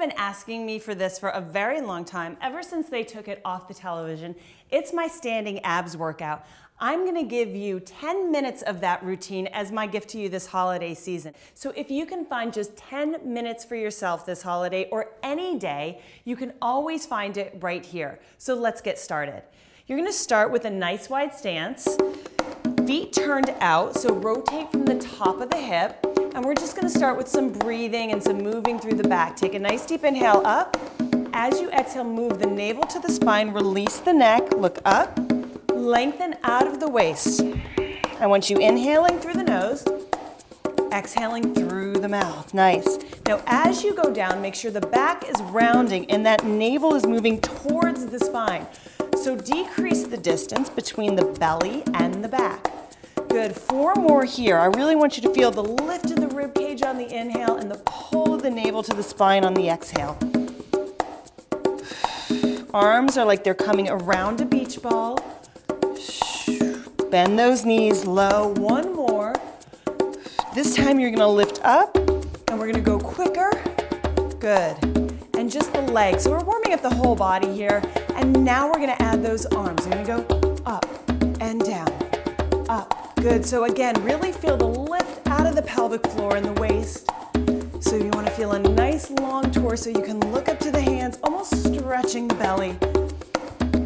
been asking me for this for a very long time, ever since they took it off the television. It's my standing abs workout. I'm gonna give you 10 minutes of that routine as my gift to you this holiday season. So if you can find just 10 minutes for yourself this holiday or any day, you can always find it right here. So let's get started. You're gonna start with a nice wide stance, feet turned out, so rotate from the top of the hip, and we're just gonna start with some breathing and some moving through the back. Take a nice deep inhale up. As you exhale, move the navel to the spine, release the neck, look up, lengthen out of the waist. I want you inhaling through the nose, exhaling through the mouth. Nice. Now as you go down, make sure the back is rounding and that navel is moving towards the spine. So decrease the distance between the belly and the back. Good, 4 more here. I really want you to feel the lift of the rib cage on the inhale and the pull of the navel to the spine on the exhale. Arms are like they're coming around a beach ball. Bend those knees low. 1 more. This time you're gonna lift up and we're gonna go quicker. Good. And just the legs. So we're warming up the whole body here. And now we're gonna add those arms. We're gonna go up and down, up. Good. So again, really feel the lift out of the pelvic floor and the waist. So you wanna feel a nice long torso. You can look up to the hands, almost stretching the belly.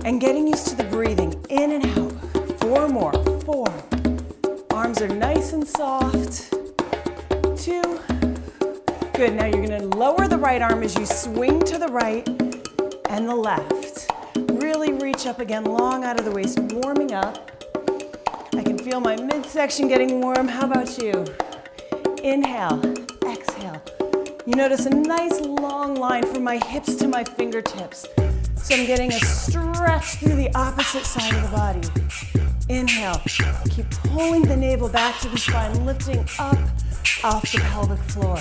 And getting used to the breathing in and out. 4 more. 4. Arms are nice and soft. 2. Good. Now you're going to lower the right arm as you swing to the right and the left. Really reach up again, long out of the waist, warming up. I can feel my midsection getting warm. How about you? Inhale, exhale. You notice a nice long line from my hips to my fingertips. So I'm getting a stretch through the opposite side of the body. Inhale, keep pulling the navel back to the spine, lifting up off the pelvic floor.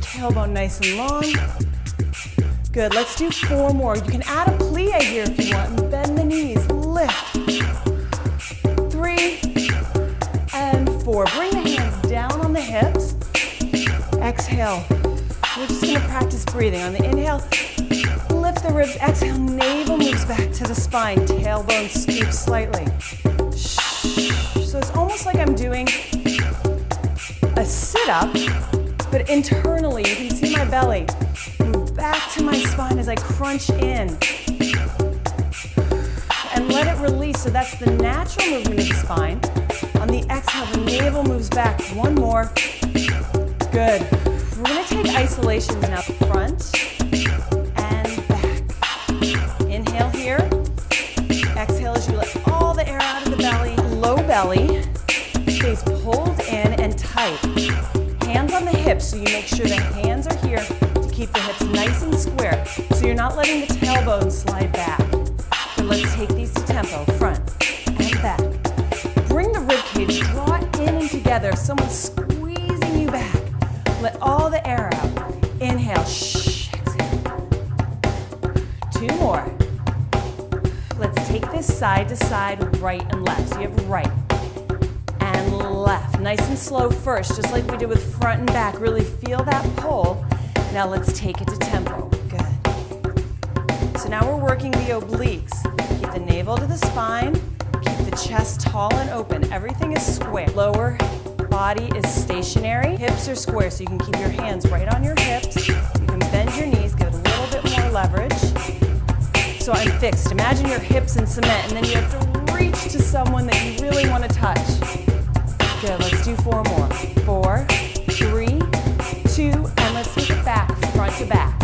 Tailbone nice and long. Good, let's do 4 more. You can add a plie here if you want, and bend the knees, lift. 3 and 4. Bring the hands down on the hips. Exhale. We're just gonna practice breathing. On the inhale, lift the ribs, exhale, navel moves back to the spine, tailbone scoops slightly. So it's almost like I'm doing a sit-up, but internally, you can see my belly move back to my spine as I crunch in. And let it release, so that's the natural movement of the spine. On the exhale, the navel moves back. 1 more. Good. We're gonna take isolations now, front, inhale here. Exhale as you let all the air out of the belly. Low belly stays pulled in and tight. Hands on the hips, so you make sure the hands are here to keep the hips nice and square. So you're not letting the tailbone slide back. But let's take these to tempo. Front and back. Bring the rib cage, draw it in and together. Someone's squeezing you back. Let all the air out. Inhale. Exhale. 2 more. Let's take this side to side, right and left. So you have right and left. Nice and slow first, just like we did with front and back. Really feel that pull. Now let's take it to tempo. Good. So now we're working the obliques. Keep the navel to the spine. Keep the chest tall and open. Everything is square. Lower body is stationary. Hips are square, so you can keep your hands right on your hips. You can bend your knees, give it a little bit more leverage. So I'm fixed. Imagine your hips in cement, and then you have to reach to someone that you really want to touch. Good, let's do 4 more. 4, 3, 2, and let's take it back, front to back.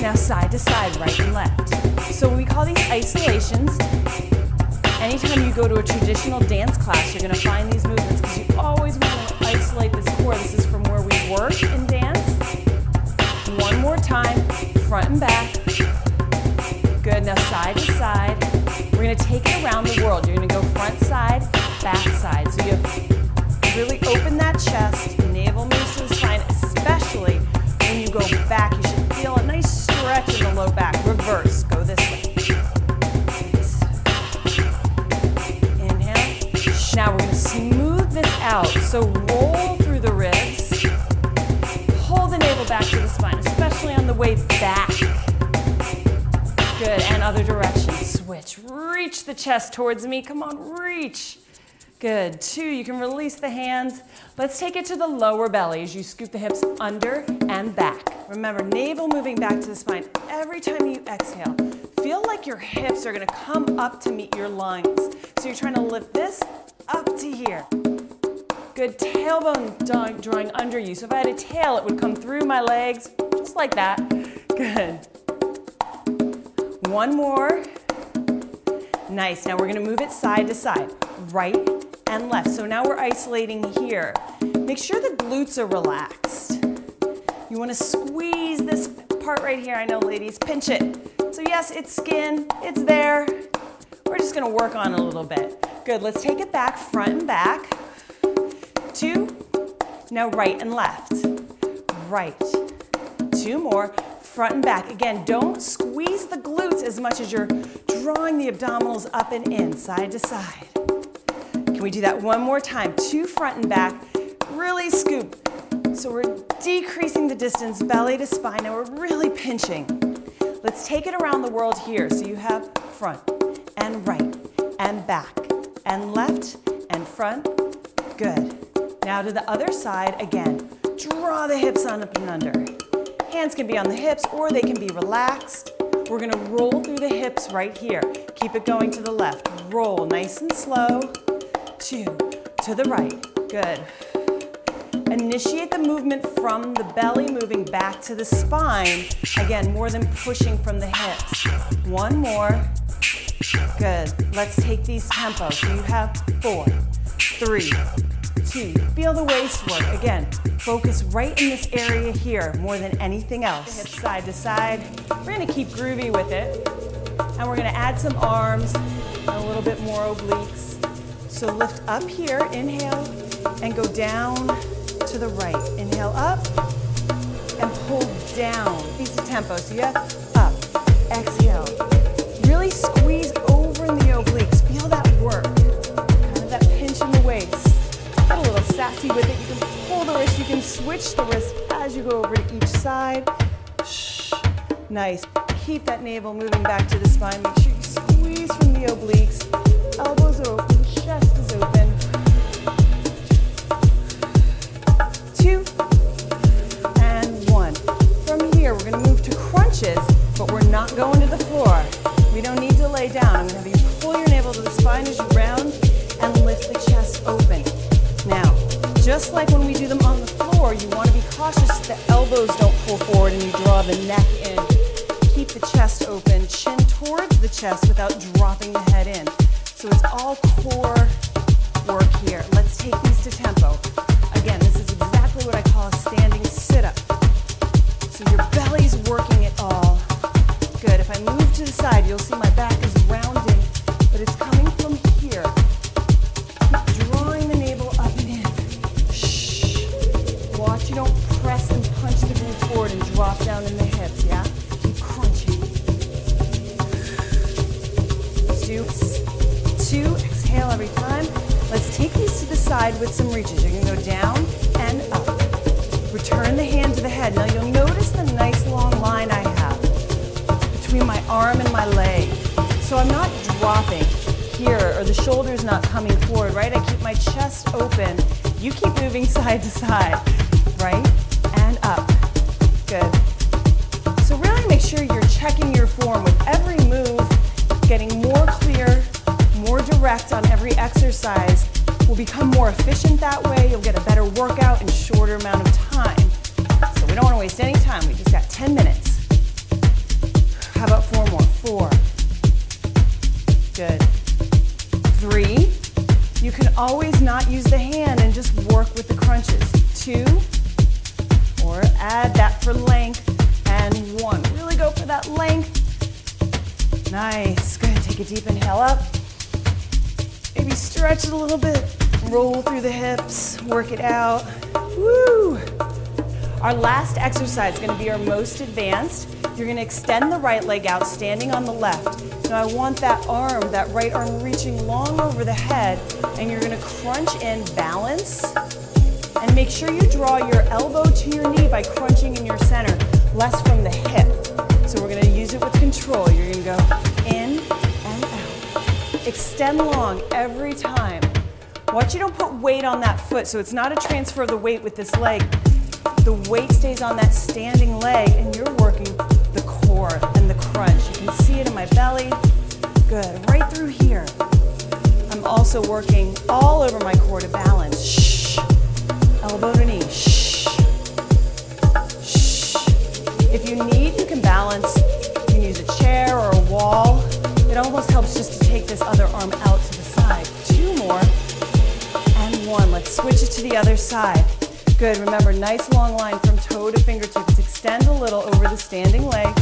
Now side to side, right and left. So we call these isolations. Anytime you go to a traditional dance class, you're gonna find these movements because you always want to isolate this core. This is from where we work in dance. 1 more time, front and back. Good, now side to side. We're gonna take it around the world. You're gonna go front side, back side. So you have really open that chest, navel moves to the spine, especially when you go back. You should feel a nice stretch in the low back. Reverse, go this way. Inhale. Now we're gonna smooth this out. So roll through the ribs, pull the navel way back. Good, and other direction. Switch, reach the chest towards me. Come on, reach. Good, 2, you can release the hands. Let's take it to the lower belly as you scoop the hips under and back. Remember, navel moving back to the spine. Every time you exhale, feel like your hips are gonna come up to meet your lungs. So you're trying to lift this up to here. Good, tailbone drawing under you. So if I had a tail, it would come through my legs, just like that. Good. 1 more. Nice, now we're gonna move it side to side, right and left. So now we're isolating here. Make sure the glutes are relaxed. You wanna squeeze this part right here. I know, ladies, pinch it. So yes, it's skin, it's there. We're just gonna work on it a little bit. Good, let's take it back, front and back. 2, now right and left. Right, 2 more, front and back. Again, don't squeeze the glutes as much as you're drawing the abdominals up and in, side to side. Can we do that one more time? 2 front and back, really scoop. So we're decreasing the distance, belly to spine. Now we're really pinching. Let's take it around the world here. So you have front and right and back and left and front. Good. Now to the other side again. Draw the hips on up and under. Hands can be on the hips or they can be relaxed. We're gonna roll through the hips right here. Keep it going to the left. Roll nice and slow. 2, to the right. Good. Initiate the movement from the belly moving back to the spine. Again, more than pushing from the hips. 1 more. Good. Let's take these tempos. So you have 4, 3, 2. Feel the waist work. Again, focus right in this area here more than anything else. Hips side to side. We're gonna keep groovy with it. And we're gonna add some arms and a little bit more obliques. So lift up here, inhale, and go down to the right. Inhale up and pull down. Piece of tempo. So you have up, exhale. Really squeeze over in the obliques. Feel that work. Kind of that pinch in the waist. Get a little sassy with it. You can pull the wrist. You can switch the wrist as you go over to each side. Shh. Nice. Keep that navel moving back to the spine. Make sure you squeeze from the obliques. Elbows are open. Chest is open. 2 and 1. From here, we're going to move to crunches, but we're not going to the floor. We don't need to lay down. I'm going to have you pull your navel to the spine as you round and lift the chest open. Now, just like when we do them on the floor, you want to be cautious that the elbows don't pull forward and you draw the neck in. Keep the chest open, chin towards the chest without dropping the head in. So it's all core work here. Let's take these to tempo. Again, this is exactly what I call a standing sit-up. So your belly's working it all. Good. If I move to the side, you'll see my back is rounding, but it's coming from here. Keep drawing the navel up and in. Shh. Watch you don't press and punch the glutes forward and drop down in the hips, yeah? Keep crunching. Let's do 2, exhale every time. Let's take these to the side with some reaches. You're gonna go down and up. Return the hand to the head. Now you'll notice the nice long line I have between my arm and my leg. So I'm not dropping here or the shoulder's not coming forward, right? I keep my chest open. You keep moving side to side, right? And up. Good. So really make sure you're checking your form with every move, getting more clear, more direct on every exercise. We'll become more efficient that way. You'll get a better workout in a shorter amount of time. So we don't want to waste any time. We just got 10 minutes. How about 4 more? 4. Good. 3. You can always not use the hand and just work with the crunches. 2. Or add that for length. And 1. Really go for that length. Nice. Good. Take a deep inhale up. Maybe stretch it a little bit. Roll through the hips. Work it out. Woo! Our last exercise is going to be our most advanced. You're going to extend the right leg out, standing on the left. Now I want that arm, that right arm reaching long over the head, and you're going to crunch in, balance, and make sure you draw your elbow to your knee by crunching in your center. less from the hip. So we're gonna use it with control. You're gonna go in and out. Extend long every time. Watch you don't put weight on that foot, so it's not a transfer of the weight with this leg. The weight stays on that standing leg, and you're working the core and the crunch. You can see it in my belly. Good, right through here. I'm also working all over my core to balance. Shh. Elbow to knee. Shh. Shh. If you need, you can balance. You can use a chair or a wall. It almost helps just to take this other arm out to the side. 2 more. And 1. Let's switch it to the other side. Good. Remember, nice long line from toe to fingertips. Extend a little over the standing leg.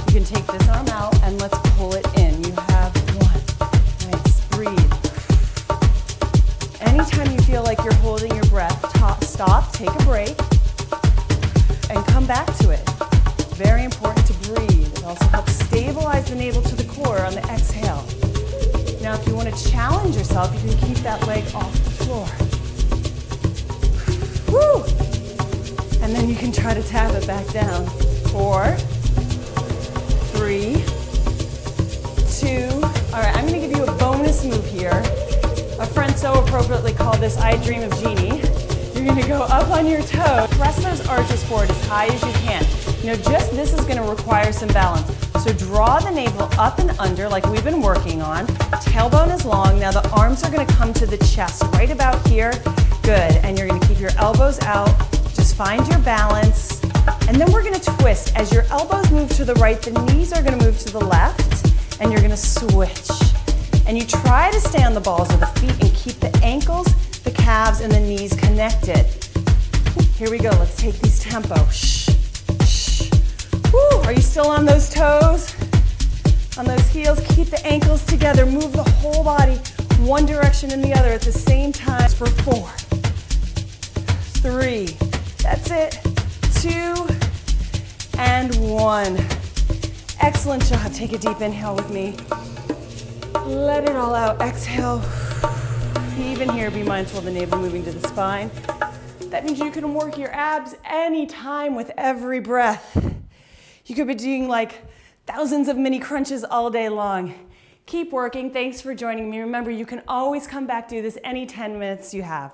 You can take this arm out and let's pull it in. You have 1. Nice. Breathe. Anytime you feel like you're holding your breath, stop, take a break, and come back to it. Very important to breathe. It also helps stabilize the navel to the core on the exhale. Now, if you want to challenge yourself, you can keep that leg off the floor. Woo! And then you can try to tap it back down. 4, 3, 2. All right, I'm going to give you a bonus move here. A friend so appropriately called this I Dream of Jeannie. You're going to go up on your toe. Press those arches forward as high as you can. You know, just this is going to require some balance. So draw the navel up and under like we've been working on. Tailbone is long. Now the arms are going to come to the chest right about here. Good. And you're going to keep your elbows out. Just find your balance. And then we're going to twist. As your elbows move to the right, the knees are going to move to the left. And you're going to switch. And you try to stay on the balls of the feet and keep the ankles, the calves, and the knees connected. Here we go. Let's take these tempo. Shh, shh. Woo. Are you still on those toes? On those heels? Keep the ankles together. Move the whole body one direction and the other at the same time for 4, 3. That's it. 2 and 1. Excellent job. Take a deep inhale with me. Let it all out. Exhale. Even here, be mindful of the navel moving to the spine. That means you can work your abs anytime with every breath. You could be doing like thousands of mini crunches all day long. Keep working. Thanks for joining me. Remember, you can always come back to this any 10 minutes you have.